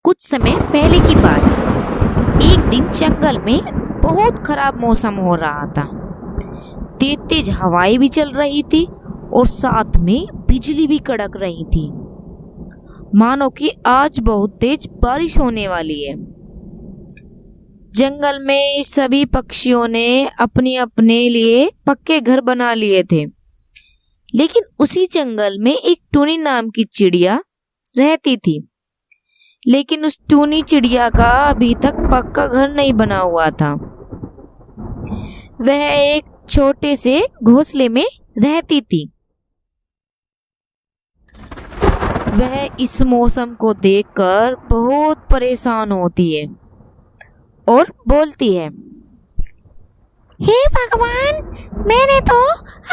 कुछ समय पहले की बात है। एक दिन जंगल में बहुत खराब मौसम हो रहा था। तेज तेज हवाएं भी चल रही थी और साथ में बिजली भी कड़क रही थी, मानो कि आज बहुत तेज बारिश होने वाली है। जंगल में सभी पक्षियों ने अपने अपने लिए पक्के घर बना लिए थे, लेकिन उसी जंगल में एक टूनी नाम की चिड़िया रहती थी। लेकिन उस टूनी चिड़िया का अभी तक पक्का घर नहीं बना हुआ था। वह एक छोटे से घोंसले में रहती थी। वह इस मौसम को देखकर बहुत परेशान होती है और बोलती है, हे भगवान, मैंने तो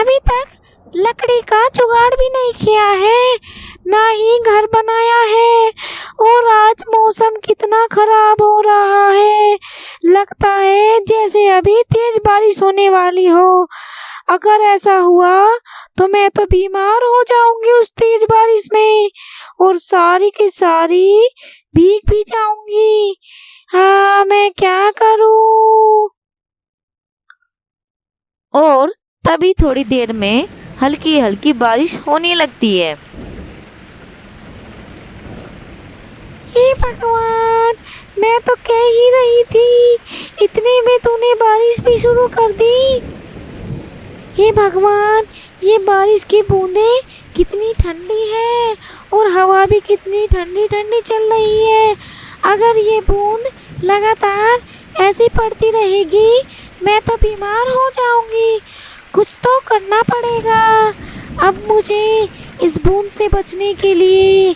अभी तक लकड़ी का जुगाड़ भी नहीं किया है, ना ही घर बनाया है, और आज मौसम कितना खराब हो रहा है। लगता है जैसे अभी तेज बारिश होने वाली हो। अगर ऐसा हुआ तो मैं तो बीमार हो जाऊंगी उस तेज बारिश में, और सारी की सारी भीग भी जाऊंगी। हाँ, मैं क्या करूं? और तभी थोड़ी देर में हल्की हल्की बारिश होने लगती है। हे भगवान, मैं तो कह ही रही थी, इतने में तूने बारिश भी शुरू कर दी। हे भगवान, ये बारिश की बूंदें कितनी ठंडी है और हवा भी कितनी ठंडी ठंडी चल रही है। अगर ये बूंद लगातार ऐसी पड़ती रहेगी, मैं तो बीमार हो जाऊंगी। कुछ तो करना पड़ेगा। अब मुझे इस बूंद से बचने के लिए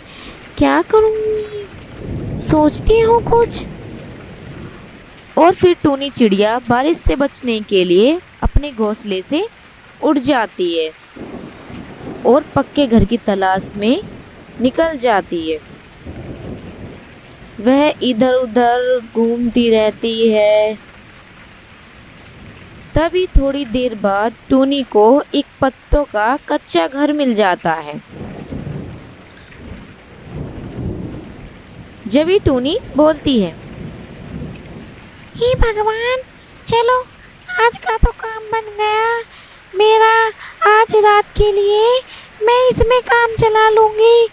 क्या करूं? सोचती हूँ कुछ। और फिर टूनी चिड़िया बारिश से बचने के लिए अपने घोंसले से उड़ जाती है और पक्के घर की तलाश में निकल जाती है। वह इधर उधर घूमती रहती है। तभी थोड़ी देर बाद टूनी को एक पत्तों का कच्चा घर मिल जाता है। जब ही टूनी बोलती है, हे भगवान, चलो आज का तो काम बन गया मेरा। आज रात के लिए मैं इसमें काम चला लूँगी।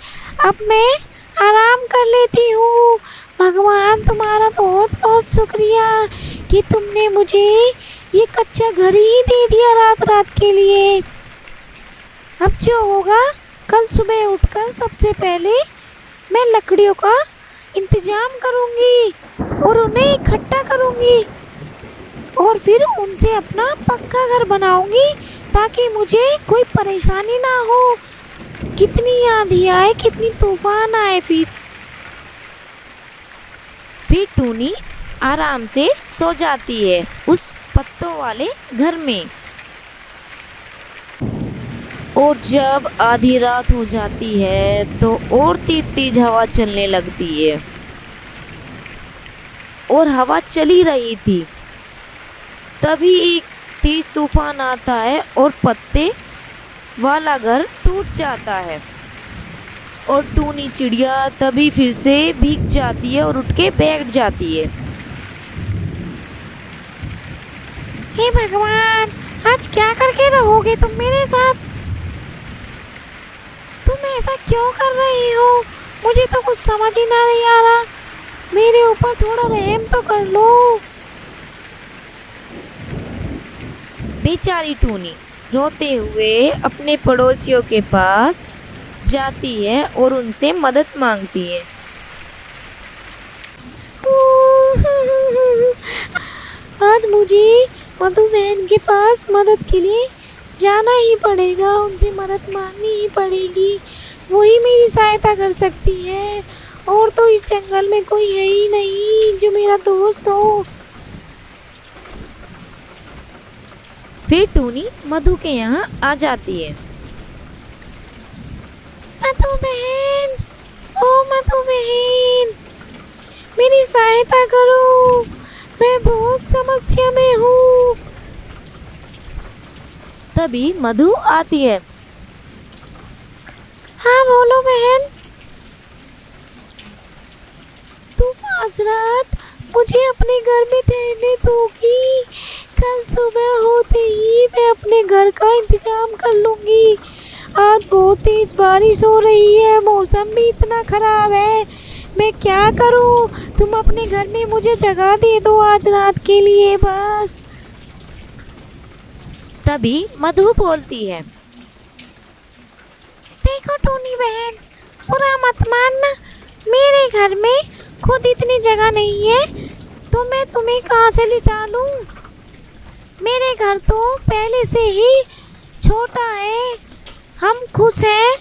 अब मैं आराम कर लेती हूँ। भगवान, तुम्हारा बहुत बहुत शुक्रिया कि तुमने मुझे ये कच्चा घर ही दे दिया रात रात के लिए। अब जो होगा, कल सुबह उठकर सबसे पहले मैं लकड़ियों का इंतजाम करूँगी और उन्हें इकट्ठा करूँगी, और फिर उनसे अपना पक्का घर बनाऊँगी ताकि मुझे कोई परेशानी ना हो। कितनी आंधी आए, कितनी तूफान आए, फिर टूनी आराम से सो जाती है उस पत्तों वाले घर में। और जब आधी रात हो जाती है तो और तेज तेज हवा चलने लगती है, और हवा चली रही थी। तभी एक तेज तूफान आता है और पत्ते वाला घर टूट जाता है, और टूनी चिड़िया तभी फिर से भीग जाती है और उठ के बैठ जाती है। हे भगवान, आज क्या करके रहोगे तुम मेरे साथ? तुम ऐसा क्यों कर रही हो? मुझे तो कुछ समझ ही नहीं आ रहा। मेरे ऊपर थोड़ा रहम तो कर लो। बेचारी टूनी रोते हुए अपने पड़ोसियों के पास जाती है और उनसे मदद मांगती है। आज मुझे मधु बहन के पास मदद के लिए जाना ही पड़ेगा। उनसे मदद मांगनी ही पड़ेगी। वही मेरी सहायता कर सकती है, और तो इस जंगल में कोई है ही नहीं जो मेरा दोस्त हो। फिर टूनी मधु के यहाँ आ जाती है। मधु बहन, ओ मधु बहन, मेरी सहायता करो, मैं बहुत समस्या में हूँ। तभी मधु आती है। हाँ बोलो बहन। आज रात मुझे अपने घर में ठहरने दोगी? कल सुबह होते ही मैं अपने घर का इंतजाम कर लूँगी। आज बहुत तेज बारिश हो रही है, मौसम भी इतना ख़राब है, मैं क्या करूँ? तुम अपने घर में मुझे जगह दे दो आज रात के लिए बस। तभी मधु बोलती है, देखो टूनी बहन, बुरा मत मानना, मेरे घर में खुद इतनी जगह नहीं है तो मैं तुम्हें कहाँ से लिटा लूँ? मेरे घर तो पहले से ही छोटा है, हम खुश हैं,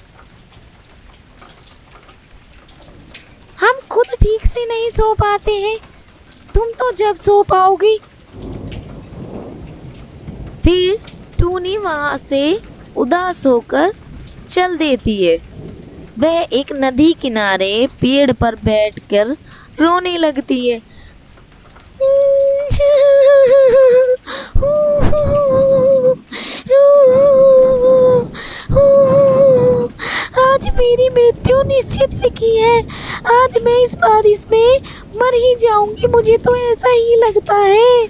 हम खुद ठीक से नहीं सो पाते हैं, तुम तो जब सो पाओगी। फिर टूनी वहाँ से उदास होकर चल देती है। वह एक नदी किनारे पेड़ पर बैठकर रोने लगती है। आज मेरी मृत्यु निश्चित लिखी है, आज मैं इस बारिश में मर ही जाऊंगी, मुझे तो ऐसा ही लगता है।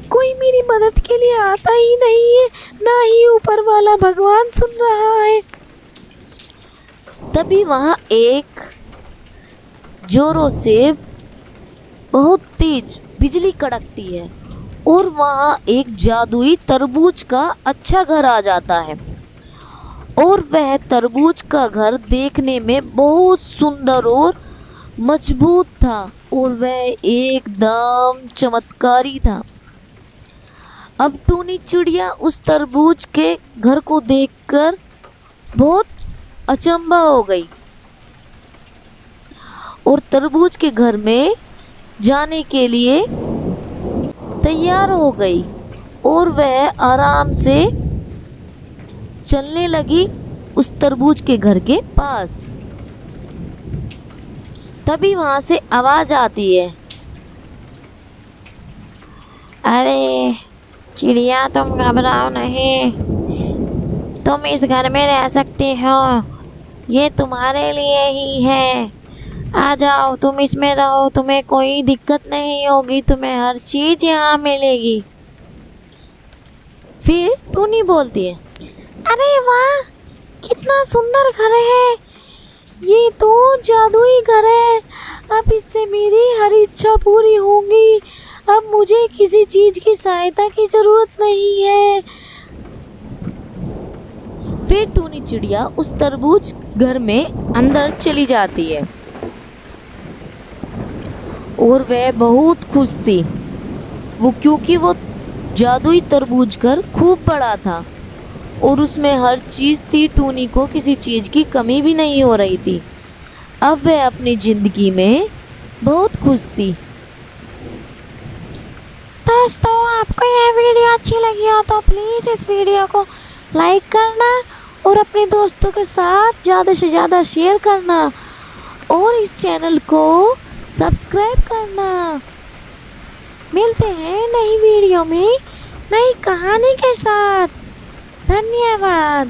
कोई मेरी मदद के लिए आता ही नहीं है, ना ही ऊपर वाला भगवान सुन रहा है। तभी वहाँ एक जोरों से बहुत तेज बिजली कड़कती है और वहाँ एक जादुई तरबूज का अच्छा घर आ जाता है। और वह तरबूज का घर देखने में बहुत सुंदर और मजबूत था और वह एकदम चमत्कारी था। अब टूनी चिड़िया उस तरबूज के घर को देखकर बहुत अचंभा हो गई और तरबूज के घर में जाने के लिए तैयार हो गई और वह आराम से चलने लगी उस तरबूज के घर के पास। तभी वहां से आवाज आती है, अरे चिड़िया, तुम घबराओ नहीं, तुम इस घर में रह सकती हो, ये तुम्हारे लिए ही है, आ जाओ, तुम इसमें रहो, तुम्हें कोई दिक्कत नहीं होगी, तुम्हें हर चीज़ यहाँ मिलेगी। फिर टूनी बोलती है, अरे वाह, कितना सुंदर घर है, ये तो जादुई घर है, अब इससे मेरी हर इच्छा पूरी होगी, अब मुझे किसी चीज़ की सहायता की ज़रूरत नहीं है। फिर टूनी चिड़िया उस तरबूज घर में अंदर चली जाती है और वह बहुत खुश थी, क्योंकि वो जादुई तरबूज घर खूब बड़ा था और उसमें हर चीज़ थी, टूनी को किसी चीज़ की कमी भी नहीं हो रही थी। अब वह अपनी ज़िंदगी में बहुत खुश थी। दोस्तों, आपको यह वीडियो अच्छी लगी हो तो प्लीज़ इस वीडियो को लाइक करना और अपने दोस्तों के साथ ज़्यादा से ज़्यादा शेयर करना और इस चैनल को सब्सक्राइब करना। मिलते हैं नई वीडियो में नई कहानी के साथ। धन्यवाद।